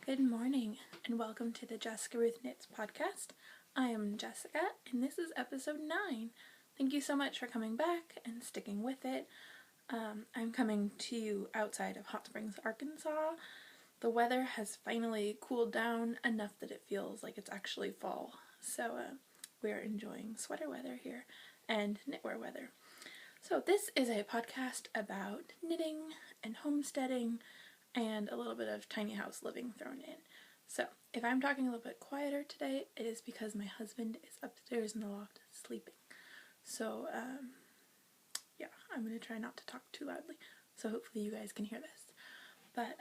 Good morning and welcome to the Jessica Ruth Knits podcast. I am Jessica and this is episode 9. Thank you so much for coming back and sticking with it. I'm coming to you outside of Hot Springs, Arkansas. The weather has finally cooled down enough that it feels like it's actually fall. So we're enjoying sweater weather here and knitwear weather. So this is a podcast about knitting and homesteading and a little bit of tiny house living thrown in. So if I'm talking a little bit quieter today, it is because my husband is upstairs in the loft sleeping. So yeah, I'm going to try not to talk too loudly, so hopefully you guys can hear this. But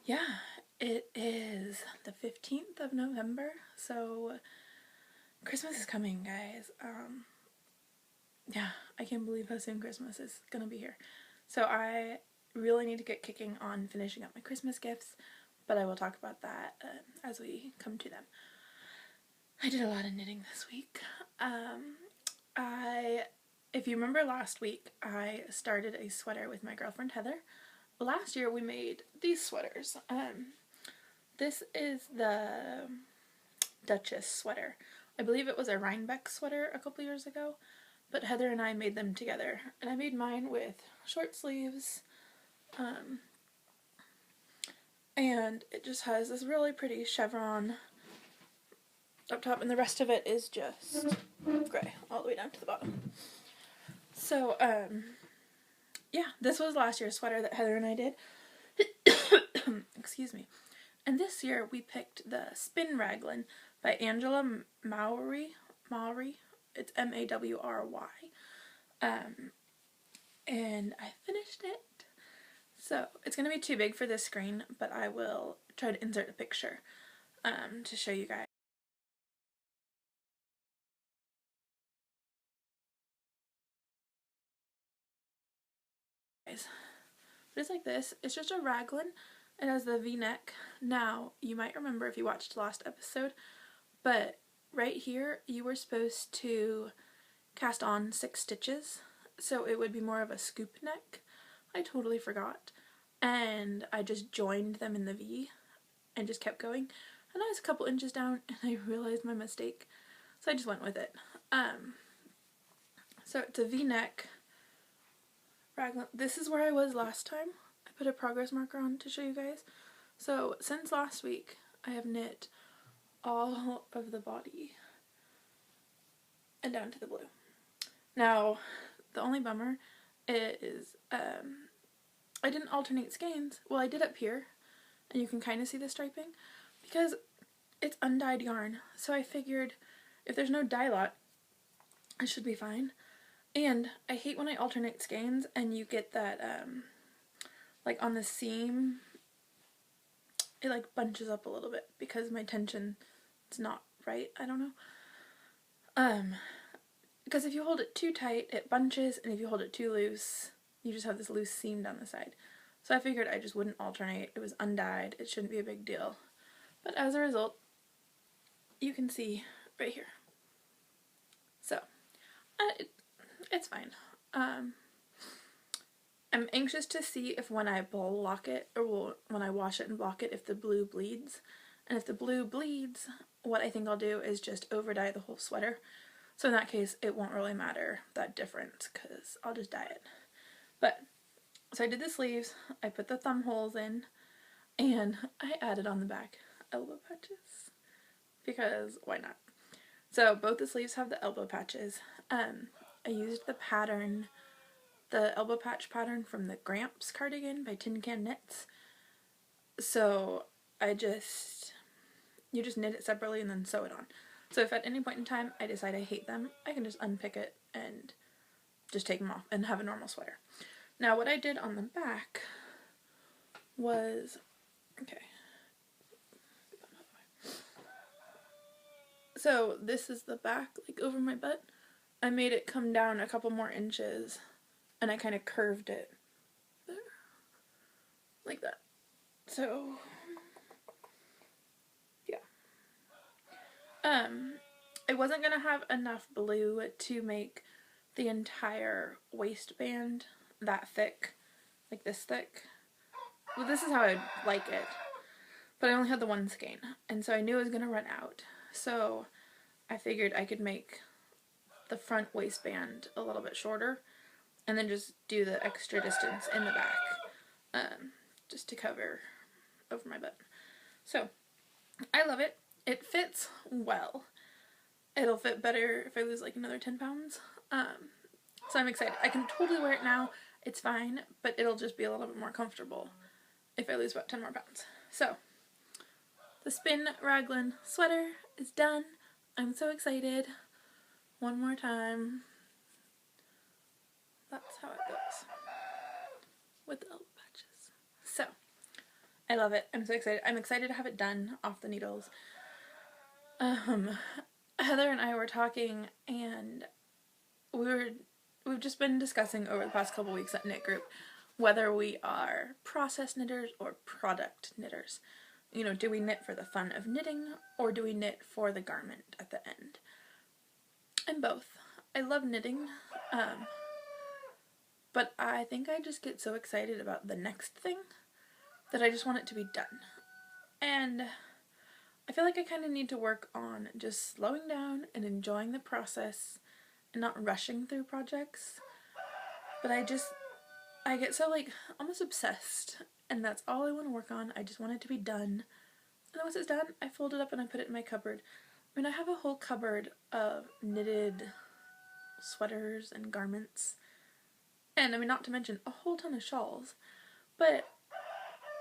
yeah, it is the 15th of November, so Christmas is coming, guys. Yeah, I can't believe how soon Christmas is going to be here. So I really need to get kicking on finishing up my Christmas gifts, but I will talk about that as we come to them. I did a lot of knitting this week. If you remember last week, I started a sweater with my girlfriend Heather. Last year we made these sweaters. This is the Duchess sweater. I believe it was a Rhinebeck sweater a couple years ago, but Heather and I made them together, and I made mine with short sleeves, and it just has this really pretty chevron up top, and the rest of it is just gray all the way down to the bottom. So yeah, this was last year's sweater that Heather and I did. Excuse me. And this year we picked the Spin Raglan by Angela MaWry. It's MaWry. And I finished it. So it's going to be too big for this screen, but I will try to insert a picture to show you guys. But it's like this. It's just a raglan. It has the V-neck. Now, you might remember if you watched the last episode, but right here you were supposed to cast on 6 stitches, so it would be more of a scoop neck. I totally forgot, and I just joined them in the V and just kept going, and I was a couple inches down and I realized my mistake, so I just went with it. So it's a V-neck raglan. This is where I was last time. I put a progress marker on to show you guys. So since last week I have knit all of the body and down to the blue. Now the only bummer is I didn't alternate skeins. Well, I did up here, and you can kind of see the striping because it's undyed yarn. So I figured if there's no dye lot, it should be fine. And I hate when I alternate skeins and you get that like on the seam, it like bunches up a little bit because my tension is not right. I don't know. Because if you hold it too tight, it bunches, and if you hold it too loose, you just have this loose seam down the side. So I figured I just wouldn't alternate. It was undyed. It shouldn't be a big deal. But as a result, you can see right here. So, it's fine. I'm anxious to see if when I block it, or when I wash it and block it, if the blue bleeds. And if the blue bleeds, what I think I'll do is just over dye the whole sweater. So in that case, it won't really matter that difference because I'll just dye it. But, so I did the sleeves, I put the thumb holes in, and I added on the back elbow patches. Because why not? So both the sleeves have the elbow patches. I used the pattern, the elbow patch pattern from the Gramps cardigan by Tin Can Knits. So you just knit it separately and then sew it on. So if at any point in time I decide I hate them, I can just unpick it and just take them off and have a normal sweater. Now what I did on the back was, okay, so this is the back, like over my butt. I made it come down a couple more inches and I kind of curved it there, like that. So yeah. I wasn't going to have enough blue to make the entire waistband that thick, like this thick. Well, this is how I like it. but I only had the one skein, and so I knew it was going to run out. So I figured I could make the front waistband a little bit shorter and then just do the extra distance in the back, just to cover over my butt. So I love it. It fits well. It'll fit better if I lose like another 10 pounds. So I'm excited. I can totally wear it now. It's fine, but it'll just be a little bit more comfortable if I lose about 10 more pounds. So the spin raglan sweater is done. I'm so excited. One more time. That's how it goes with the elbow patches. So I love it. I'm so excited. I'm excited to have it done off the needles. Heather and I were talking, and we've just been discussing over the past couple weeks at knit group whether we are process knitters or product knitters. You know, do we knit for the fun of knitting, or do we knit for the garment at the end? I'm both. I love knitting, but I think I just get so excited about the next thing that I just want it to be done. And I feel like I kind of need to work on just slowing down and enjoying the process and not rushing through projects. But I get so like almost obsessed, and that's all I want to work on. I just want it to be done. And then once it's done, I fold it up and I put it in my cupboard. I mean, I have a whole cupboard of knitted sweaters and garments. And I mean, not to mention a whole ton of shawls. But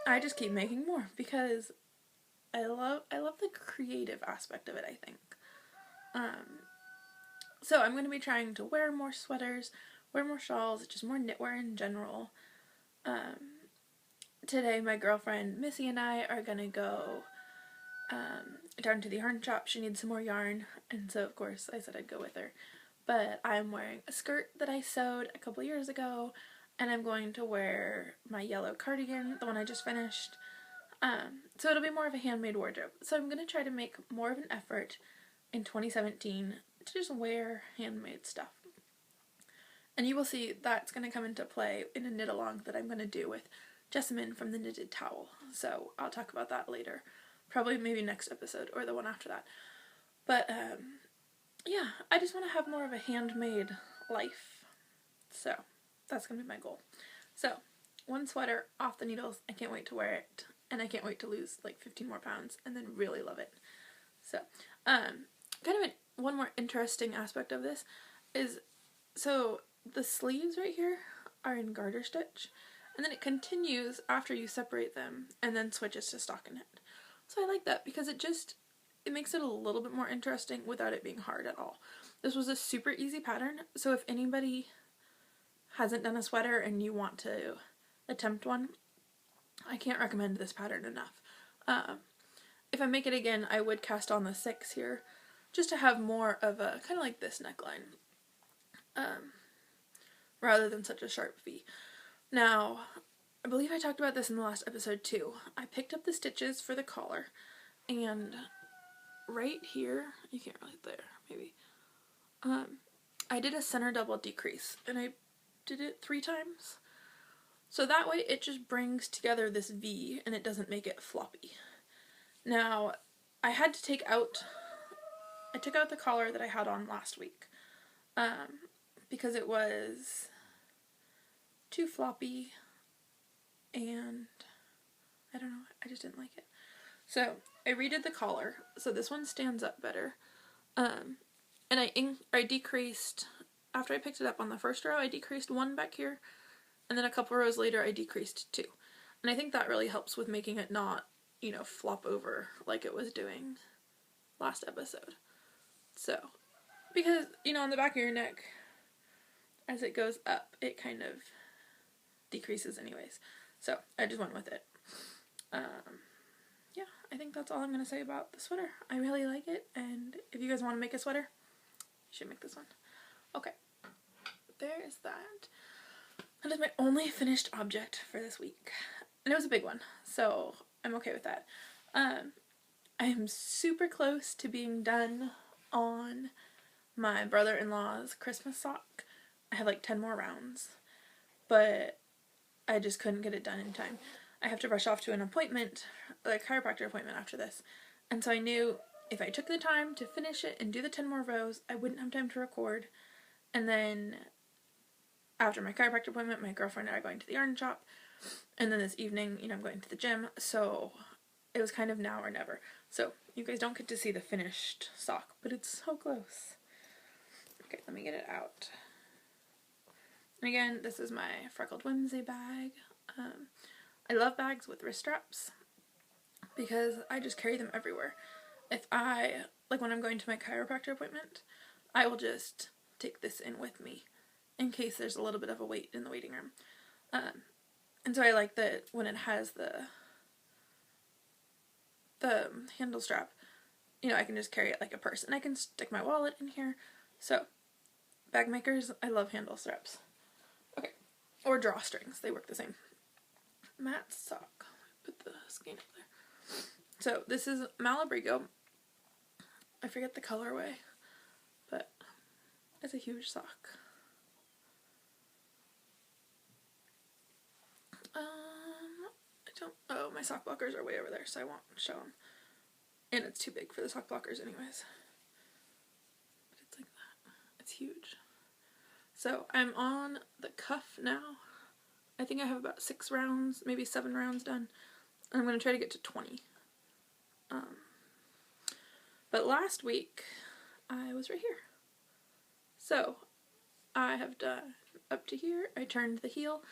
I just keep making more because I love the creative aspect of it, I think. So I'm going to be trying to wear more sweaters, wear more shawls, just more knitwear in general. Today my girlfriend Missy and I are going to go down to the yarn shop. She needs some more yarn, and so of course I said I'd go with her. But I'm wearing a skirt that I sewed a couple years ago, and I'm going to wear my yellow cardigan, the one I just finished. So it'll be more of a handmade wardrobe. So I'm going to try to make more of an effort in 2017 to just wear handmade stuff. And you will see that's going to come into play in a knit along that I'm going to do with Jessamine from the Knitted Towel. So I'll talk about that later. Probably maybe next episode or the one after that. But yeah, I just want to have more of a handmade life. So that's going to be my goal. So one sweater off the needles. I can't wait to wear it. And I can't wait to lose like 15 more pounds and then really love it. So, kind of one more interesting aspect of this is, so the sleeves right here are in garter stitch, and then it continues after you separate them and then switches to stockinette. So I like that because it makes it a little bit more interesting without it being hard at all. This was a super easy pattern, so if anybody hasn't done a sweater and you want to attempt one, I can't recommend this pattern enough. If I make it again, I would cast on the 6 here, just to have more of a, kind of like this neckline, rather than such a sharp V. Now, I believe I talked about this in the last episode too. I picked up the stitches for the collar, and right here, you can't really, there, maybe, I did a center double decrease, and I did it 3 times. So that way it just brings together this V and it doesn't make it floppy. Now, I took out the collar that I had on last week, because it was too floppy and I don't know, I just didn't like it. So I redid the collar, so this one stands up better, and I decreased, after I picked it up on the first row, I decreased 1 back here. And then a couple rows later, I decreased 2. And I think that really helps with making it not, you know, flop over like it was doing last episode. So, because, you know, on the back of your neck, as it goes up, it kind of decreases anyways. So, I just went with it. Yeah, I think that's all I'm going to say about the sweater. I really like it, and if you guys want to make a sweater, you should make this one. Okay, there is that. That is my only finished object for this week. And it was a big one, so I'm okay with that. I am super close to being done on my brother-in-law's Christmas sock. I have like 10 more rounds, but I just couldn't get it done in time. I have to rush off to an appointment, a chiropractor appointment after this. And so I knew if I took the time to finish it and do the 10 more rows, I wouldn't have time to record. And then after my chiropractor appointment, my girlfriend and I are going to the yarn shop. And then this evening, you know, I'm going to the gym. So it was kind of now or never. So you guys don't get to see the finished sock, but it's so close. Okay, let me get it out. And again, this is my Freckled Whimsy bag. I love bags with wrist straps because I just carry them everywhere. If I, like when I'm going to my chiropractor appointment, I will just take this in with me in case there's a little bit of a wait in the waiting room. And so I like that when it has the handle strap, you know, I can just carry it like a purse. And I can stick my wallet in here. So, bag makers, I love handle straps. Okay, or drawstrings, they work the same. Matte sock, put the skein up there. So, this is MaWry. I forget the colorway, but it's a huge sock. Oh, my sock blockers are way over there, so I won't show them. And it's too big for the sock blockers anyways. But it's like that. It's huge. So, I'm on the cuff now. I think I have about 6 rounds, maybe 7 rounds done. I'm going to try to get to 20. But last week, I was right here. So, I have done up to here. I turned the heel.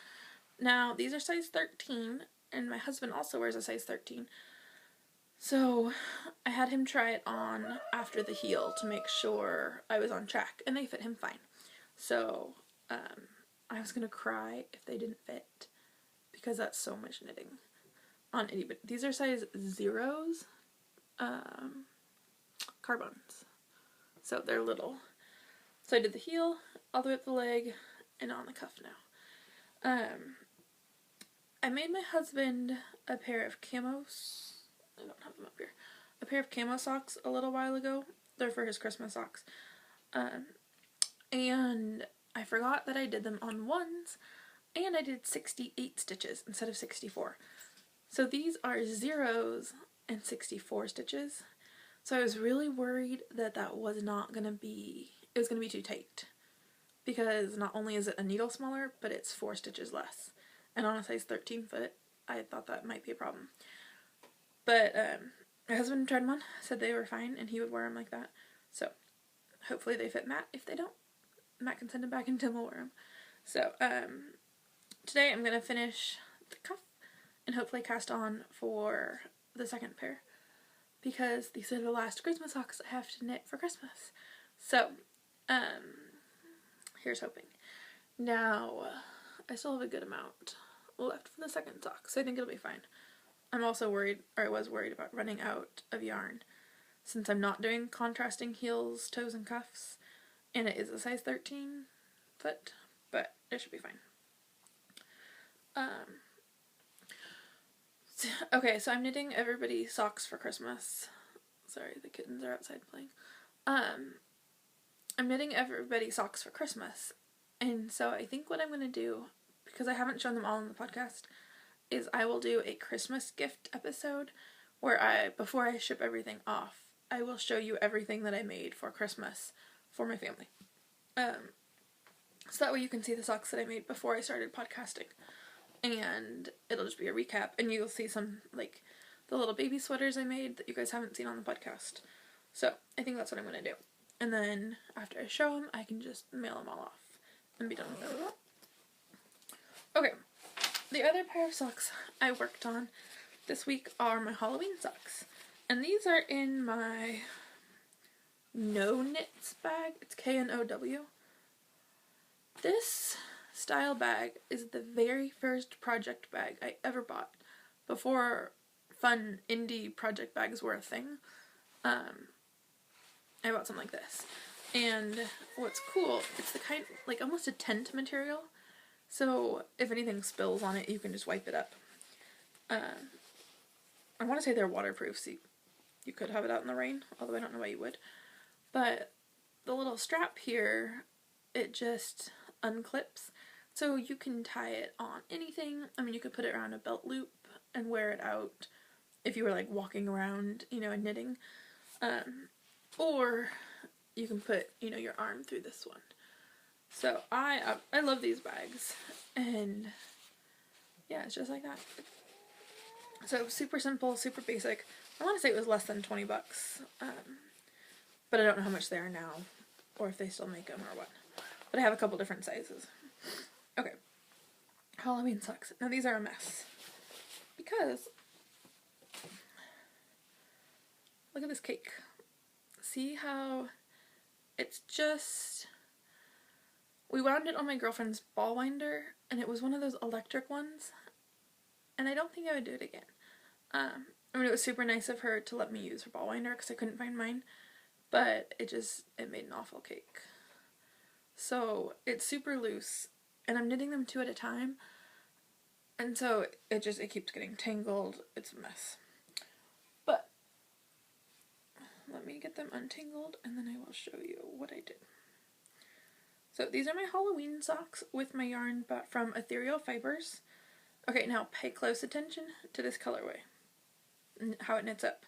Now, these are size 13, and my husband also wears a size 13. So, I had him try it on after the heel to make sure I was on track, and they fit him fine. So, I was going to cry if they didn't fit, because that's so much knitting on itty bitty. These are size 0s, carbons. So, they're little. So, I did the heel, all the way up the leg, and on the cuff now. I made my husband a pair of camos. I don't have them up here. A pair of camo socks a little while ago. They're for his Christmas socks. And I forgot that I did them on ones, and I did 68 stitches instead of 64. So these are 0s and 64 stitches. So I was really worried that that was not going to be, it was going to be too tight. Because not only is it a needle smaller, but it's 4 stitches less. And on a size 13 foot, I thought that might be a problem. But my husband tried them on, said they were fine, and he would wear them like that. So hopefully they fit Matt. If they don't, Matt can send them back and Tim will wear them. So today I'm going to finish the cuff and hopefully cast on for the second pair. Because these are the last Christmas socks I have to knit for Christmas. So, here's hoping. Now, I still have a good amount left for the second sock, so I think it'll be fine. I'm also worried, or I was worried about running out of yarn, since I'm not doing contrasting heels, toes, and cuffs, and it is a size 13 foot, but it should be fine. Okay, so I'm knitting everybody socks for Christmas. Sorry, the kittens are outside playing. I'm knitting everybody socks for Christmas, and so I think what I'm going to do, because I haven't shown them all in the podcast, is I will do a Christmas gift episode where before I ship everything off, I will show you everything that I made for Christmas for my family. So that way you can see the socks that I made before I started podcasting. And it'll just be a recap, and you'll see some, like, the little baby sweaters I made that you guys haven't seen on the podcast. So, I think that's what I'm going to do. And then, after I show them, I can just mail them all off and be done with them. Okay, the other pair of socks I worked on this week are my Halloween socks. And these are in my No Knits bag. It's K-N-O-W. This style bag is the very first project bag I ever bought before fun indie project bags were a thing. I bought something like this, and what's cool, it's the kind, like, almost a tent material, so if anything spills on it you can just wipe it up. I want to say they're waterproof, so you could have it out in the rain, although I don't know why you would, but the little strap here, it just unclips. So you can tie it on anything. I mean, you could put it around a belt loop and wear it out if you were like walking around, you know, and knitting. Or you can put, you know, your arm through this one. So I love these bags, and yeah, it's just like that. So super simple, super basic. I want to say it was less than 20 bucks, but I don't know how much they are now, or if they still make them or what. But I have a couple different sizes. Okay, Halloween socks. Now these are a mess, because look at this cake. See how it's just, we wound it on my girlfriend's ball winder, and it was one of those electric ones, and I don't think I would do it again. I mean, it was super nice of her to let me use her ball winder because I couldn't find mine, but it made an awful cake. So it's super loose, and I'm knitting them 2 at a time, and so it keeps getting tangled. It's a mess. But let me get them untangled, and then I will show you what I did. So these are my Halloween socks with my yarn from Ethereal Fibers. Okay, now pay close attention to this colorway and how it knits up,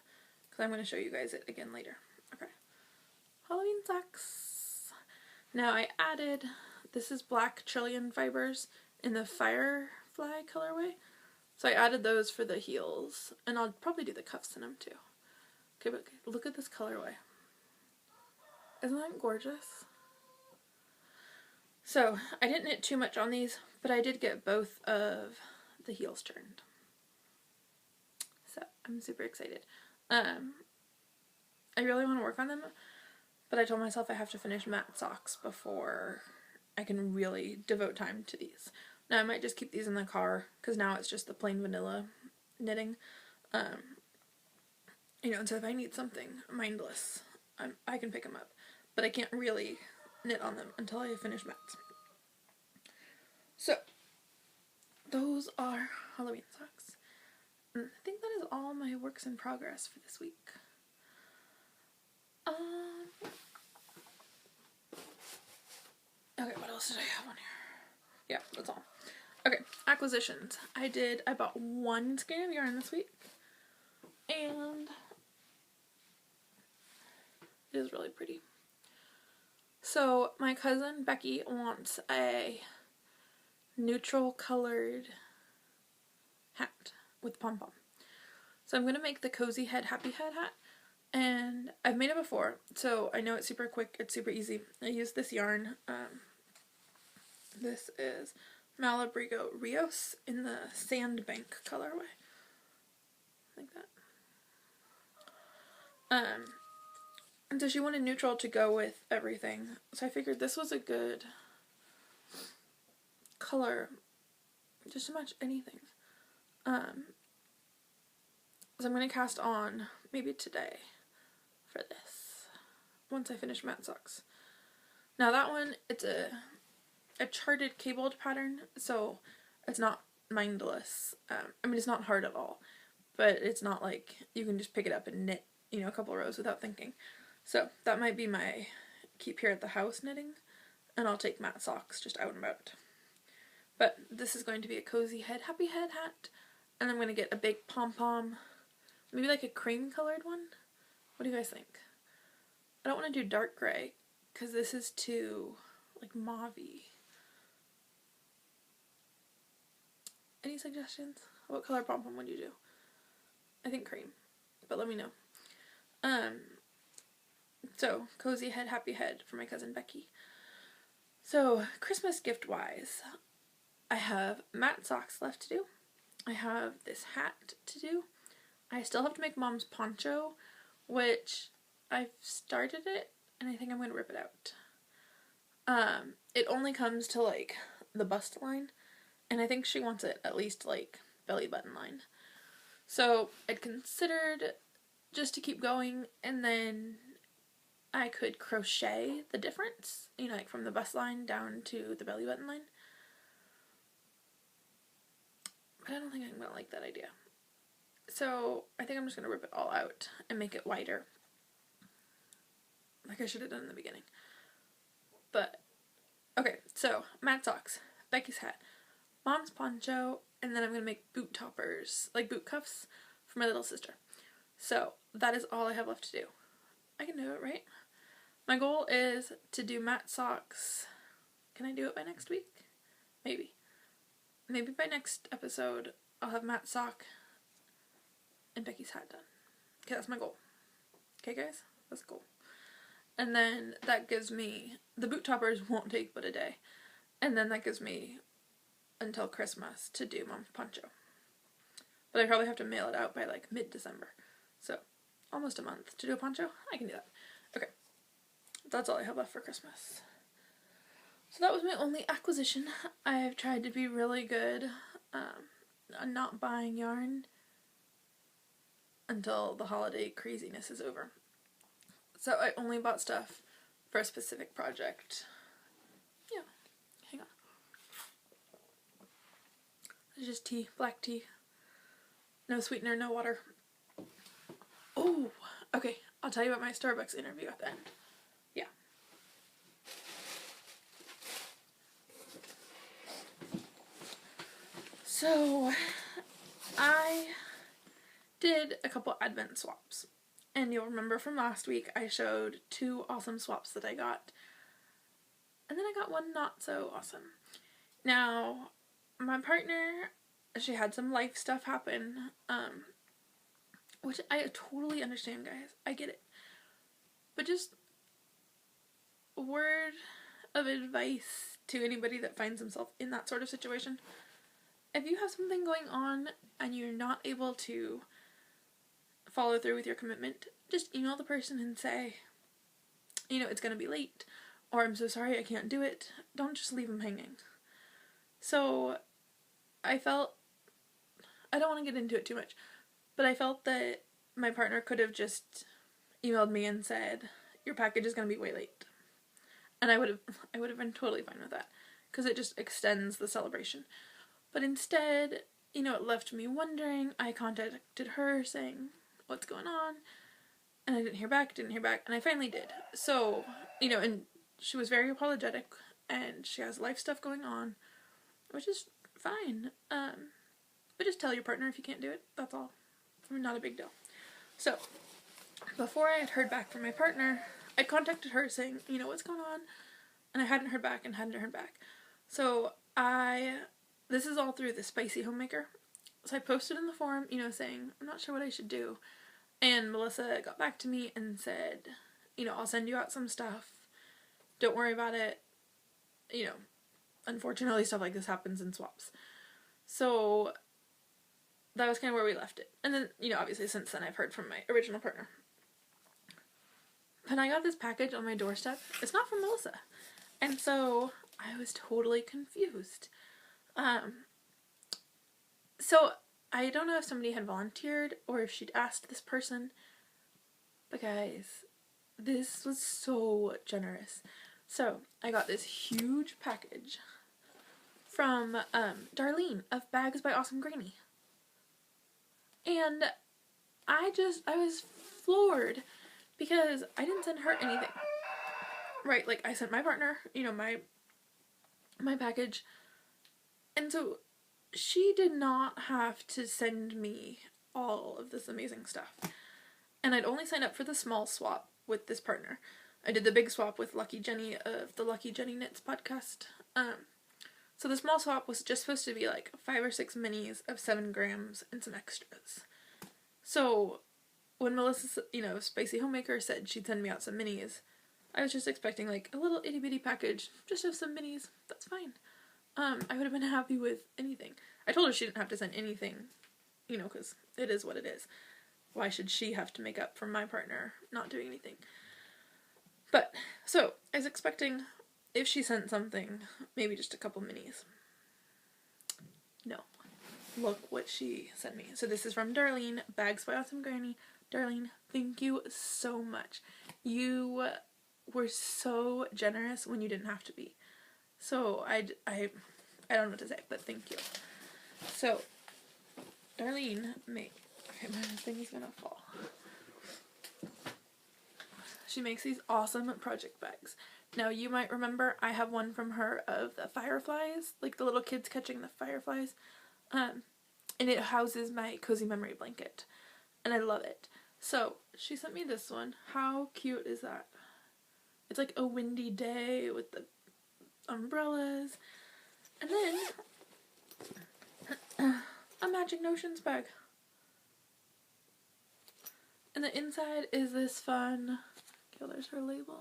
because I'm going to show you guys it again later. Okay, Halloween socks. Now I added, this is black Trillium fibers in the Firefly colorway. So I added those for the heels, and I'll probably do the cuffs in them too. Okay, but look at this colorway. Isn't that gorgeous? So I didn't knit too much on these, but I did get both of the heels turned. So I'm super excited. I really want to work on them, but I told myself I have to finish matte socks before I can really devote time to these. Now I might just keep these in the car, because now it's just the plain vanilla knitting. You know, and so if I need something mindless, I can pick them up, but I can't really knit on them until I finish mats. So those are Halloween socks. And I think that is all my works in progress for this week. Okay, what else did I have on here? Yeah, that's all. Okay, acquisitions. I bought 1 skein of yarn this week, and it is really pretty. So my cousin Becky wants a neutral colored hat with pom-pom. So I'm going to make the Cozy Head Happy Head hat, and I've made it before, so I know it's super quick, it's super easy. I used this yarn. This is Malabrigo Rios in the Sandbank colorway. Like that. And so she wanted neutral to go with everything, so I figured this was a good color just to match anything. So I'm going to cast on maybe today for this, once I finish matte socks. Now that one, it's a charted cabled pattern, so it's not mindless. I mean, it's not hard at all, but it's not like you can just pick it up and knit, you know, a couple rows without thinking. So that might be my keep here at the house knitting, and I'll take matte socks just out and about. But this is going to be a Cozy Head Happy Head hat, and I'm going to get a big pom-pom, maybe like a cream colored one. What do you guys think? I don't want to do dark gray, because this is too, like, mauve-y. Any suggestions? What color pom-pom would you do? I think cream, but let me know. So, Cozy Head Happy Head for my cousin Becky. So, Christmas gift-wise, I have matte socks left to do. I have this hat to do. I still have to make Mom's poncho, which I've started it, and I think I'm going to rip it out. It only comes to, like, the bust line, and I think she wants it at least, like, belly button line. So, I'd considered just to keep going, and then I could crochet the difference, you know, like from the bust line down to the belly button line. But I don't think I'm going to like that idea. So I think I'm just going to rip it all out and make it wider, like I should have done in the beginning. But, okay, so matte socks. Becky's hat, Mom's poncho, and then I'm going to make boot toppers, like boot cuffs, for my little sister. So that is all I have left to do. I can do it, right? My goal is to do matte socks. Can I do it by next week? Maybe. Maybe by next episode I'll have matte sock and Becky's hat done. Okay, that's my goal. Okay, guys? That's cool. And then that gives me, the boot toppers won't take but a day. And then that gives me until Christmas to do Mom's poncho. But I probably have to mail it out by like mid-December. So, almost a month to do a poncho. I can do that. Okay. That's all I have left for Christmas. So that was my only acquisition. I've tried to be really good on not buying yarn until the holiday craziness is over. So I only bought stuff for a specific project. Yeah, hang on. It's just tea, black tea. No sweetener, no water. Oh, okay. I'll tell you about my Starbucks interview at the end. Yeah. So, I did a couple advent swaps. And you'll remember from last week I showed 2 awesome swaps that I got. And then I got one not so awesome. Now, my partner, she had some life stuff happen, which I totally understand, guys. I get it. But just a word of advice to anybody that finds himself in that sort of situation. If you have something going on and you're not able to follow through with your commitment, just email the person and say, you know, it's going to be late, or I'm so sorry I can't do it. Don't just leave them hanging. So, I felt, I don't want to get into it too much, but I felt that my partner could have just emailed me and said, your package is going to be way late. And I would have been totally fine with that, because it just extends the celebration. But instead, you know, it left me wondering. I contacted her saying, what's going on? And I didn't hear back, and I finally did. So, you know, and she was very apologetic, and she has life stuff going on, which is fine. But just tell your partner if you can't do it, that's all. I mean, not a big deal. So, before I had heard back from my partner, I contacted her saying, you know, what's going on? And I hadn't heard back. So, this is all through the Spicy Homemaker. So I posted in the forum, you know, saying, I'm not sure what I should do. And Melissa got back to me and said, you know, I'll send you out some stuff. Don't worry about it. You know, unfortunately stuff like this happens in swaps. So that was kind of where we left it. And then, you know, obviously since then I've heard from my original partner. But I got this package on my doorstep. It's not from Melissa. And so I was totally confused. So I don't know if somebody had volunteered or if she'd asked this person, but guys, this was so generous. So I got this huge package from Darlene of Bags by Awesome Granny. And I was floored because I didn't send her anything. Right, like I sent my partner, you know, my package. And so she did not have to send me all of this amazing stuff. And I'd only signed up for the small swap with this partner. I did the big swap with Lucky Jenny of the Lucky Jenny Knits podcast. So the small swap was just supposed to be like 5 or 6 minis of 7 grams and some extras. So when Melissa, you know, Spicy Homemaker said she'd send me out some minis, I was just expecting like a little itty bitty package, just of some minis. That's fine. I would have been happy with anything. I told her she didn't have to send anything, you know, because it is what it is. Why should she have to make up for my partner not doing anything? But, so, I was expecting, if she sent something, maybe just a couple minis. No. Look what she sent me. So this is from Darlene, Bags by Awesome Granny. Darlene, thank you so much. You were so generous when you didn't have to be. So, I don't know what to say, but thank you. So, Darlene okay, my thing is gonna fall. She makes these awesome project bags. Now you might remember I have one from her of the fireflies, like the little kids catching the fireflies. And it houses my cozy memory blanket. And I love it. So she sent me this one. How cute is that? It's like a windy day with the umbrellas. And then a Magic Notions bag. And the inside is this fun, okay, there's her label.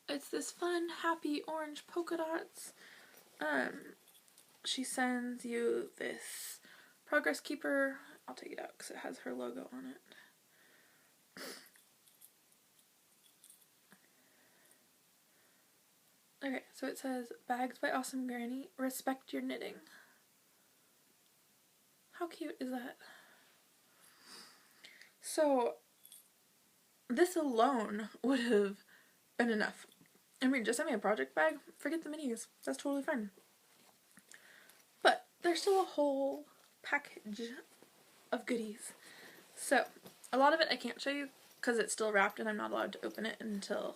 It's this fun, happy orange polka dots. She sends you this Progress Keeper. I'll take it out because it has her logo on it. Okay, so it says, Bags by Awesome Granny, respect your knitting. How cute is that? So, this alone would have been enough. I mean, just send me a project bag, forget the minis. That's totally fine. But there's still a whole package of goodies. So, a lot of it I can't show you because it's still wrapped and I'm not allowed to open it until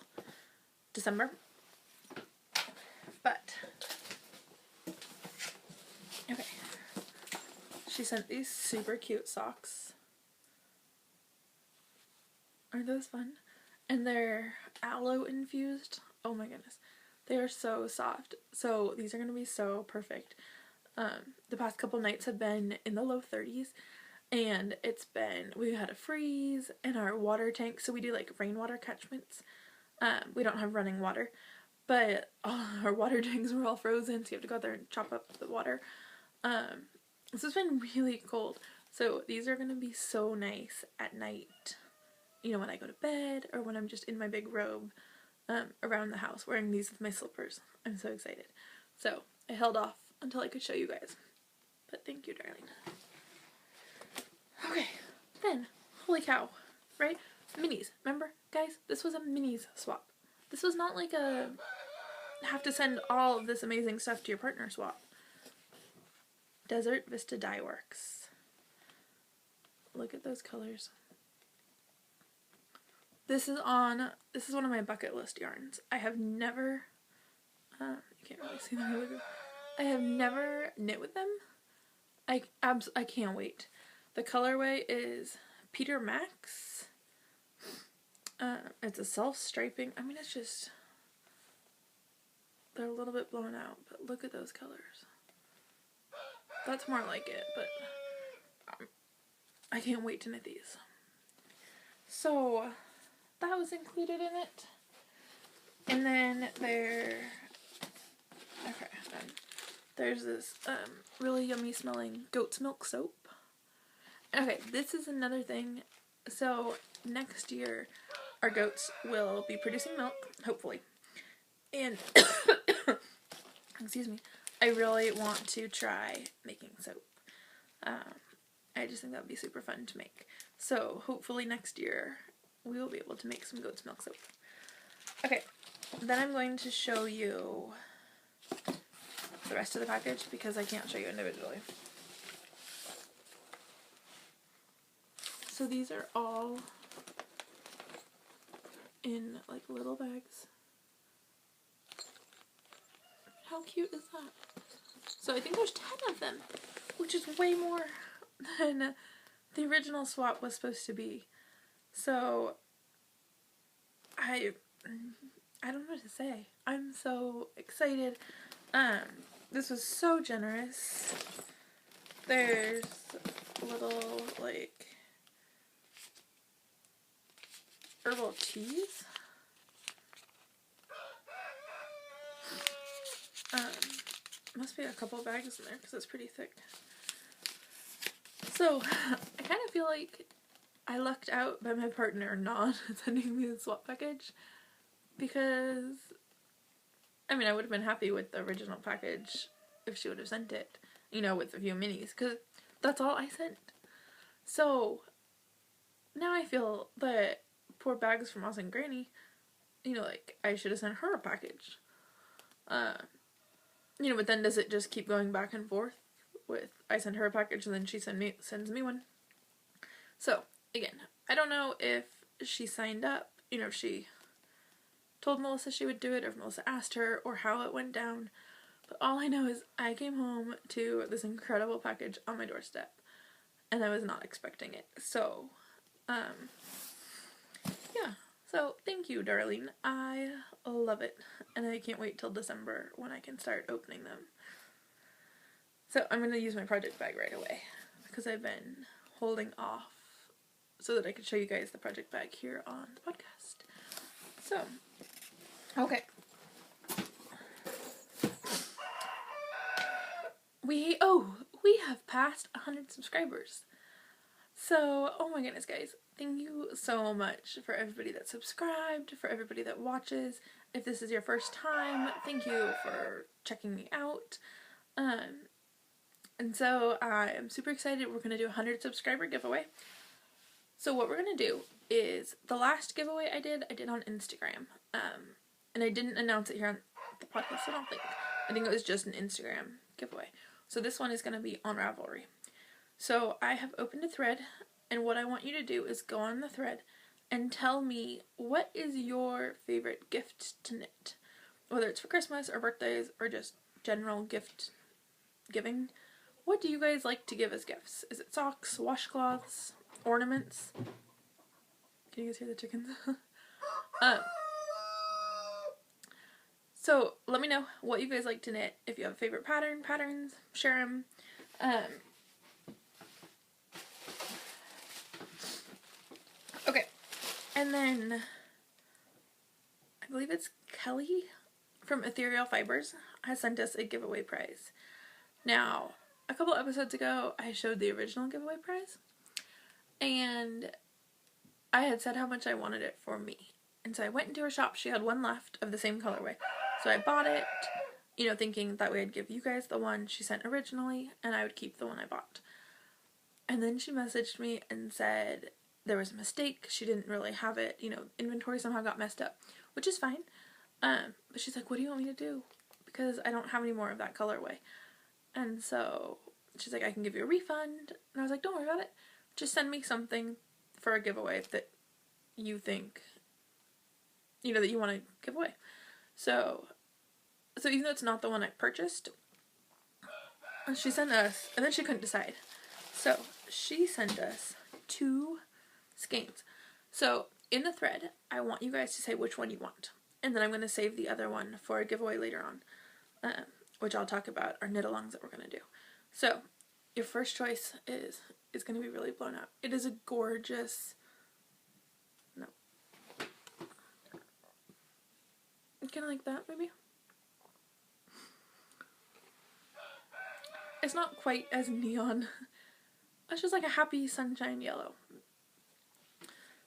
December. But, okay. She sent these super cute socks. Aren't those fun? And they're aloe infused. Oh my goodness. They are so soft. So these are going to be so perfect. The past couple nights have been in the low 30s. And we had a freeze in our water tank. So we do like rainwater catchments. We don't have running water. But our water tanks were all frozen. So you have to go out there and chop up the water. So it's been really cold. So these are going to be so nice at night. You know, when I go to bed or when I'm just in my big robe around the house wearing these with my slippers. I'm so excited. So I held off until I could show you guys. But thank you, darling. Okay, then, holy cow, right? Minis. Remember, guys? This was a minis swap. This was not like a have to send all of this amazing stuff to your partner swap. Desert Vista Dyeworks. Look at those colors. This is one of my bucket list yarns. I have never, you can't really see them really good. I have never knit with them. I can't wait. The colorway is Peter Max. It's a self-striping. I mean, it's just, they're a little bit blown out, but look at those colors. That's more like it, but I can't wait to knit these. So that was included in it. And then there's this really yummy smelling goat's milk soap. Okay, this is another thing. So next year our goats will be producing milk, hopefully. And excuse me, I really want to try making soap. I just think that would be super fun to make. So hopefully next year we will be able to make some goat's milk soap. Okay, then I'm going to show you the rest of the package because I can't show you individually. So these are all in like little bags. How cute is that? So I think there's 10 of them, which is way more than the original swap was supposed to be. So I don't know what to say. I'm so excited. This was so generous. There's little like herbal teas. Must be a couple bags in there because it's pretty thick. So I kind of feel like I lucked out by my partner not sending me the swap package because, I mean, I would have been happy with the original package if she would have sent it, you know, with a few minis, because that's all I sent. So now I feel that poor Bags from Awesome Granny, you know, like, I should have sent her a package. You know, but then does it just keep going back and forth with I send her a package and then she sends me one? So, again, I don't know if she signed up, you know, if she told Melissa she would do it, or if Melissa asked her, or how it went down. But all I know is I came home to this incredible package on my doorstep, and I was not expecting it. So, yeah. So, thank you, darling. I love it, and I can't wait till December when I can start opening them. So, I'm going to use my project bag right away, because I've been holding off so that I could show you guys the project bag here on the podcast. So, okay. We have passed 100 subscribers. So, oh my goodness, guys. Thank you so much for everybody that subscribed, for everybody that watches. If this is your first time, thank you for checking me out. And so I am super excited. We're going to do a 100 subscriber giveaway. So what we're going to do is, the last giveaway I did on Instagram. And I didn't announce it here on the podcast, I think it was just an Instagram giveaway. So this one is going to be on Ravelry. So I have opened a thread, and what I want you to do is go on the thread and tell me what is your favorite gift to knit. Whether it's for Christmas or birthdays or just general gift giving. What do you guys like to give as gifts? Is it socks, washcloths, ornaments? Can you guys hear the chickens? So let me know what you guys like to knit. If you have a favorite patterns, share them. Okay, and then I believe it's Kelly from Ethereal Fibers has sent us a giveaway prize. Now, a couple episodes ago, I showed the original giveaway prize, and I had said how much I wanted it for me. And so I went into her shop. She had one left of the same colorway. So I bought it, you know, thinking that way I'd give you guys the one she sent originally, and I would keep the one I bought. And then she messaged me and said there was a mistake. She didn't really have it, you know, inventory somehow got messed up, which is fine. But she's like, what do you want me to do? Because I don't have any more of that colorway. And so she's like, I can give you a refund. And I was like, don't worry about it. Just send me something for a giveaway that you think, you know, that you want to give away. So even though it's not the one I purchased, she sent us, and then she couldn't decide. So she sent us 2 skeins. So in the thread, I want you guys to say which one you want. And then I'm going to save the other one for a giveaway later on, which I'll talk about our knit-alongs that we're going to do. So your first choice is going to be really blown up. It is a gorgeous, kind of like that, maybe. It's not quite as neon. It's just like a happy sunshine yellow.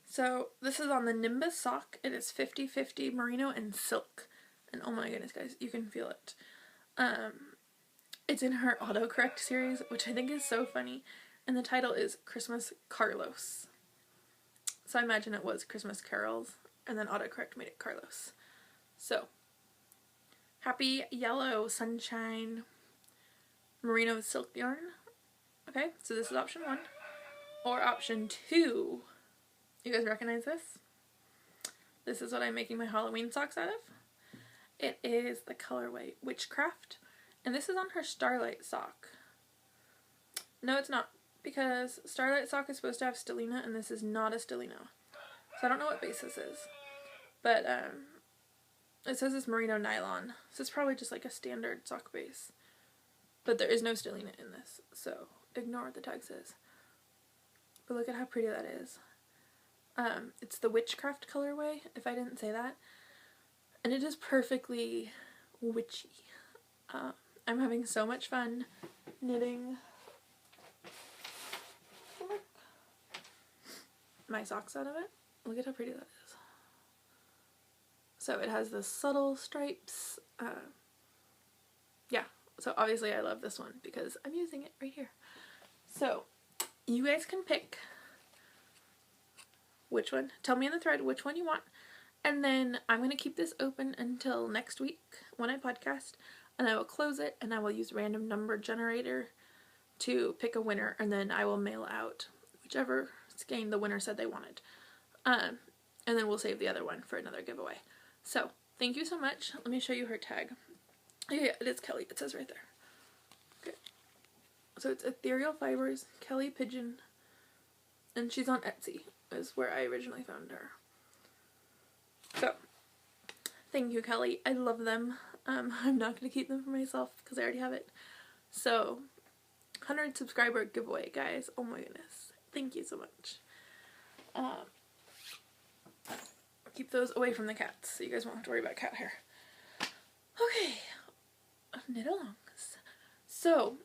So this is on the Nimbus Sock. It is 50/50 merino and silk. And oh my goodness, guys, you can feel it. It's in her autocorrect series, which I think is so funny. And the title is Christmas Carlos. So I imagine it was Christmas carols, and then autocorrect made it Carlos. So, happy yellow sunshine merino silk yarn. Okay, so this is option 1. Or option 2, you guys recognize this? This is what I'm making my Halloween socks out of. It is the colorway Witchcraft, and this is on her Starlight sock. No, it's not, because Starlight sock is supposed to have stellina, and this is not a stellina. So I don't know what base this is, but it says it's merino nylon, so it's probably just like a standard sock base. But there is no stellina in this, so ignore what the tag says. But look at how pretty that is. It's the Witchcraft colorway, if I didn't say that. And it is perfectly witchy. I'm having so much fun knitting my socks out of it. Look at how pretty that is. So it has the subtle stripes. Yeah, so obviously I love this one because I'm using it right here. So you guys can pick which one. Tell me in the thread which one you want. And then I'm going to keep this open until next week when I podcast. And I will close it and I will use random number generator to pick a winner. And then I will mail out whichever skein the winner said they wanted. And then we'll save the other one for another giveaway. So thank you so much. Let me show you her tag. Yeah, it is Kelly. It says right there. Okay. So it's Ethereal Fibers, Kelly Pigeon, and she's on Etsy, is where I originally found her. So, thank you, Kelly. I love them. I'm not going to keep them for myself because I already have it. So, 100 subscriber giveaway, guys. Oh my goodness. Thank you so much. Keep those away from the cats so you guys won't have to worry about cat hair. Okay. Knit alongs. So,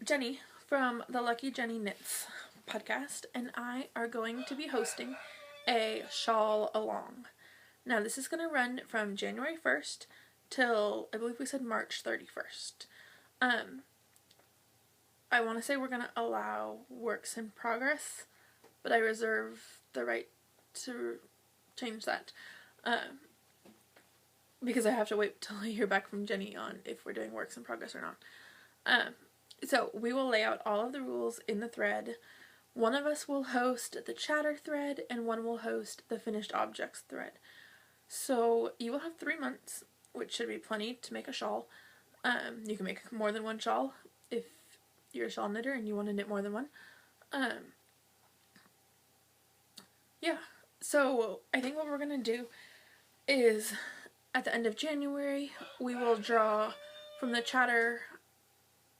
Jenny from the Lucky Jenny Knits podcast and I are going to be hosting a shawl along. Now this is going to run from January 1st till, I believe we said March 31st. I want to say we're going to allow works in progress, but I reserve the right to change that. Because I have to wait till I hear back from Jenny on if we're doing works in progress or not. So we will lay out all of the rules in the thread. One of us will host the chatter thread and one will host the finished objects thread. So you will have 3 months, which should be plenty to make a shawl. You can make more than one shawl if you're a shawl knitter and you want to knit more than one. Yeah, so I think what we're going to do is at the end of January, we will draw from the chatter,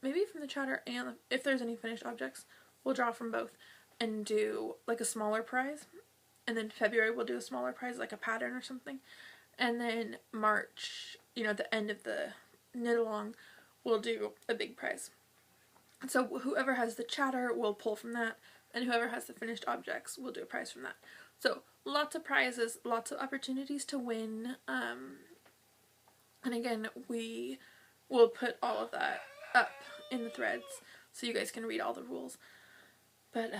maybe from the chatter and if there's any finished objects, we'll draw from both and do like a smaller prize. And then February we'll do a smaller prize, like a pattern or something. And then March, you know, at the end of the knit along, we'll do a big prize. So whoever has the chatter will pull from that, and whoever has the finished objects will do a prize from that. So lots of prizes, lots of opportunities to win. And again, we will put all of that up in the threads so you guys can read all the rules. But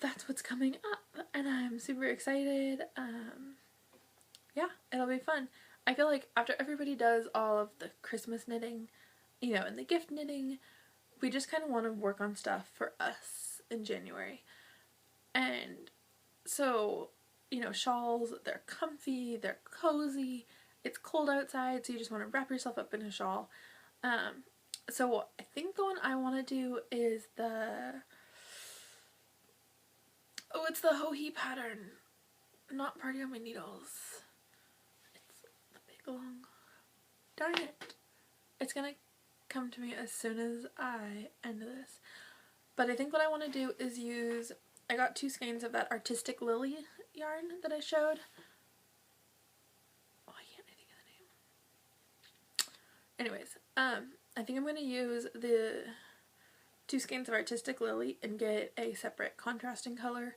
that's what's coming up, and I'm super excited. Yeah, it'll be fun. I feel like after everybody does all of the Christmas knitting, you know, and the gift knitting, we just kind of want to work on stuff for us in January. And so, you know, shawls, they're comfy, they're cozy, it's cold outside, so you just want to wrap yourself up in a shawl. So I think the one I want to do is it's the Ho-He pattern, not Party on My Needles. It's the big long, darn it. It's gonna come to me as soon as I end this. But I think what I want to do is use, I got 2 skeins of that Artistic Lily yarn that I showed. Oh, I can't think of the name. Anyways, I think I'm going to use the 2 skeins of Artistic Lily and get a separate contrasting color.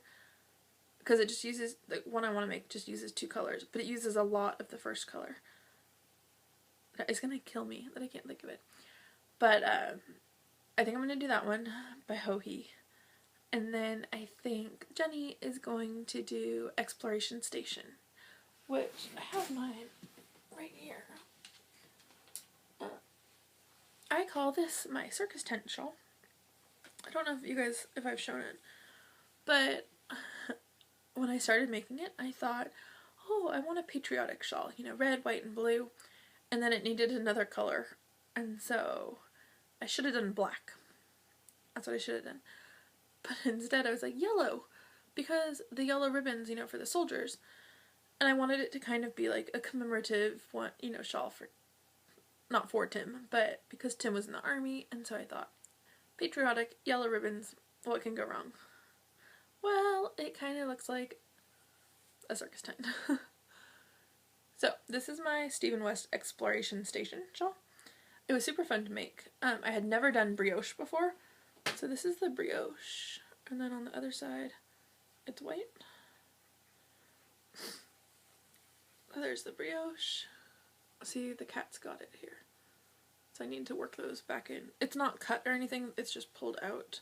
Because it just uses, the one I want to make just uses 2 colors, but it uses a lot of the first color. It's going to kill me that I can't think of it. But I think I'm going to do that one by Ho-He. And then I think Jenny is going to do Exploration Station, which I have mine right here. I call this my circus tent shawl. I don't know if I've shown it, but when I started making it, I thought, oh, I want a patriotic shawl, you know, red, white, and blue, and then it needed another color, and so I should have done black. That's what I should have done. But instead I was like, yellow, because the yellow ribbons, you know, for the soldiers, and I wanted it to kind of be like a commemorative one, you know, shawl for, not for Tim, but because Tim was in the army, and so I thought, patriotic, yellow ribbons, what can go wrong? Well, it kind of looks like a circus tent. So, this is my Stephen West Exploration Station shawl. It was super fun to make. I had never done brioche before, so this is the brioche, and then on the other side, it's white. There's the brioche. See, the cat's got it here. So I need to work those back in. It's not cut or anything, it's just pulled out.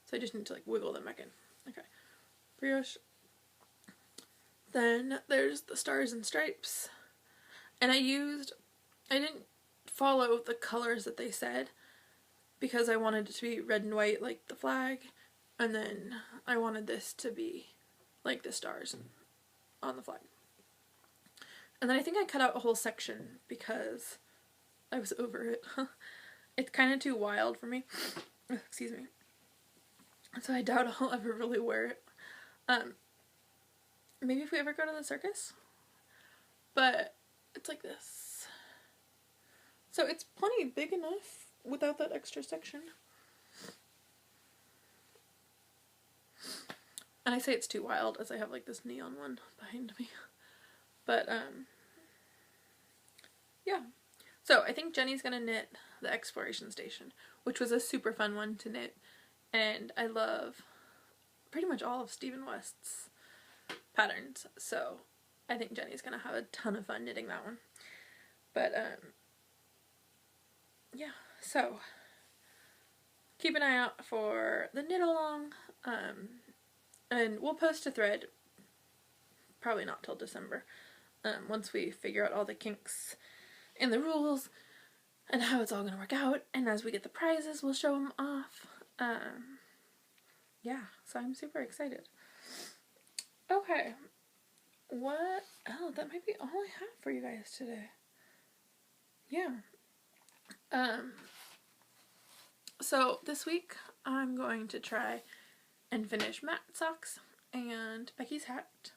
So I just need to like wiggle them back in. Okay. Brioche. Then there's the stars and stripes. And I didn't follow the colors that they said because I wanted it to be red and white like the flag. And then I wanted this to be like the stars on the flag. And then I think I cut out a whole section because I was over it. It's kind of too wild for me. Excuse me. So I doubt I'll ever really wear it. Maybe if we ever go to the circus. But it's like this. So it's plenty big enough without that extra section. And I say it's too wild as I have like this neon one behind me. But, yeah. So I think Jenny's gonna knit the Exploration Station, which was a super fun one to knit. And I love pretty much all of Stephen West's patterns. So I think Jenny's gonna have a ton of fun knitting that one. But, yeah. So keep an eye out for the knit along. And we'll post a thread, probably not till December, once we figure out all the kinks and the rules and how it's all going to work out. And as we get the prizes, we'll show them off. Yeah, so I'm super excited. Okay, what? Oh, that might be all I have for you guys today. Yeah. So this week I'm going to try and finish Matt's socks and Becky's hat.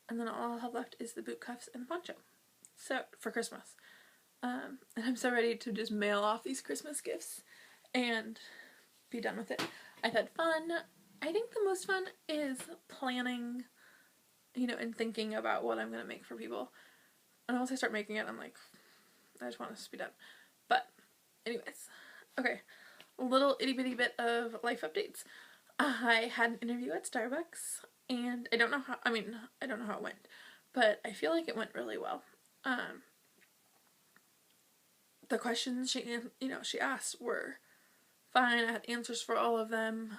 And then all I'll have left is the boot cuffs and the poncho. So, for Christmas. And I'm so ready to just mail off these Christmas gifts and be done with it. I've had fun. I think the most fun is planning, you know, and thinking about what I'm going to make for people. And once I start making it, I'm like, I just want this to be done. But, anyways. Okay. A little itty bitty bit of life updates. I had an interview at Starbucks, and I don't know how it went, but I feel like it went really well. The questions she asked were fine. I had answers for all of them.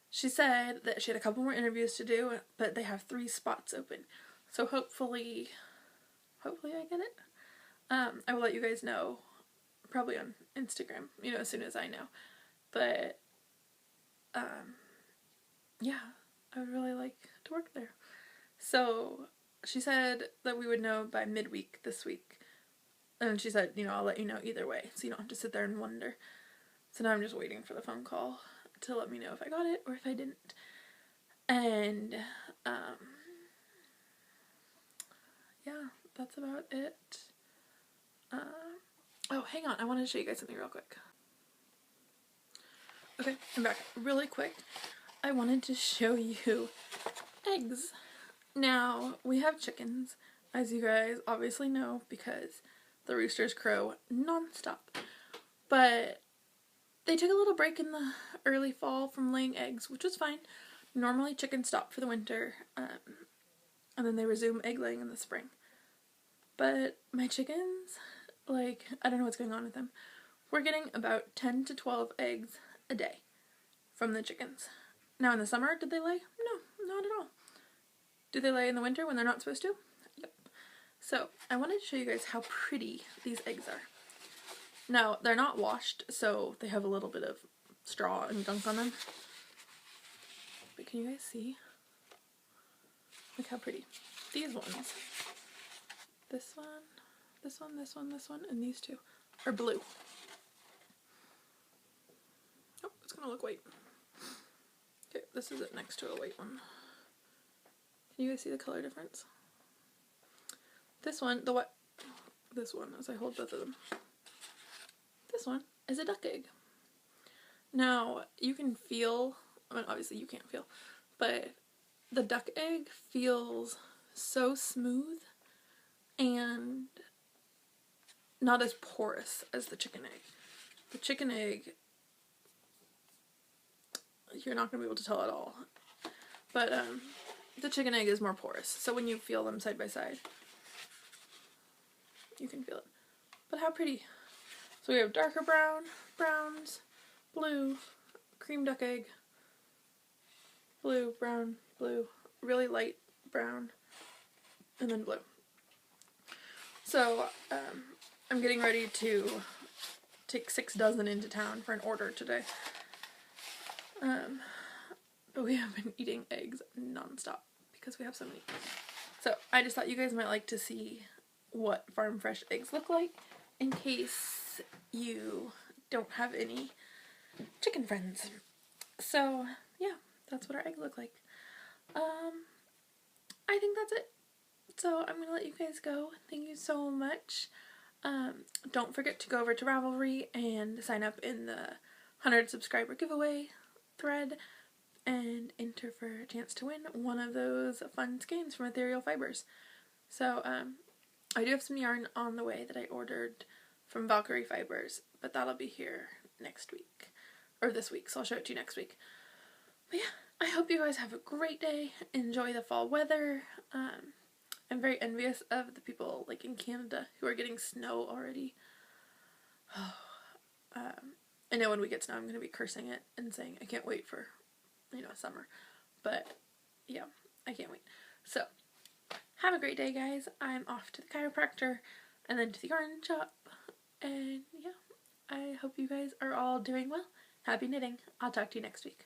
She said that she had a couple more interviews to do, but they have 3 spots open. So hopefully I get it. I will let you guys know, probably on Instagram, you know, as soon as I know. But, yeah, I would really like to work there. So, she said that we would know by midweek this week. And she said, you know, I'll let you know either way, so you don't have to sit there and wonder. So now I'm just waiting for the phone call to let me know if I got it or if I didn't. And, yeah, that's about it. Oh, hang on, I wanted to show you guys something real quick. Okay, I'm back. Really quick, I wanted to show you eggs. Now, we have chickens, as you guys obviously know, because the roosters crow non-stop. But they took a little break in the early fall from laying eggs, which was fine. Normally chickens stop for the winter, and then they resume egg laying in the spring. But my chickens, like, I don't know what's going on with them. We're getting about 10 to 12 eggs a day from the chickens. Now in the summer, did they lay? No, not at all. Do they lay in the winter when they're not supposed to? Yep. So, I wanted to show you guys how pretty these eggs are. Now, they're not washed, so they have a little bit of straw and gunk on them. But can you guys see? Look how pretty. These ones. This one, this one, this one, this one, and these 2 are blue. Oh, it's gonna look white. Okay, this is it next to a white one. Can you guys see the color difference? This one, this one, as I hold both of them. This one is a duck egg. Now, you can feel, I mean, obviously you can't feel, but the duck egg feels so smooth and not as porous as the chicken egg. The chicken egg, you're not going to be able to tell at all. But, the chicken egg is more porous, so when you feel them side by side, you can feel it. But how pretty. So we have darker brown, browns, blue, cream duck egg, blue, brown, blue, really light brown, and then blue. So, I'm getting ready to take 6 dozen into town for an order today. But we have been eating eggs non-stop because we have so many. So I just thought you guys might like to see what farm fresh eggs look like in case you don't have any chicken friends. So yeah, that's what our eggs look like. I think that's it. So I'm gonna let you guys go. Thank you so much. Don't forget to go over to Ravelry and sign up in the 100 subscriber giveaway thread and enter for a chance to win one of those fun skeins from Ethereal Fibers. So I do have some yarn on the way that I ordered from Valkyrie Fibers, but that'll be here next week, or this week, so I'll show it to you next week. But yeah, I hope you guys have a great day. Enjoy the fall weather. I'm very envious of the people like in Canada who are getting snow already. I know when we get snow I'm going to be cursing it and saying I can't wait for, summer. But yeah, I can't wait. So, have a great day, guys. I'm off to the chiropractor and then to the yarn shop. And yeah, I hope you guys are all doing well. Happy knitting. I'll talk to you next week.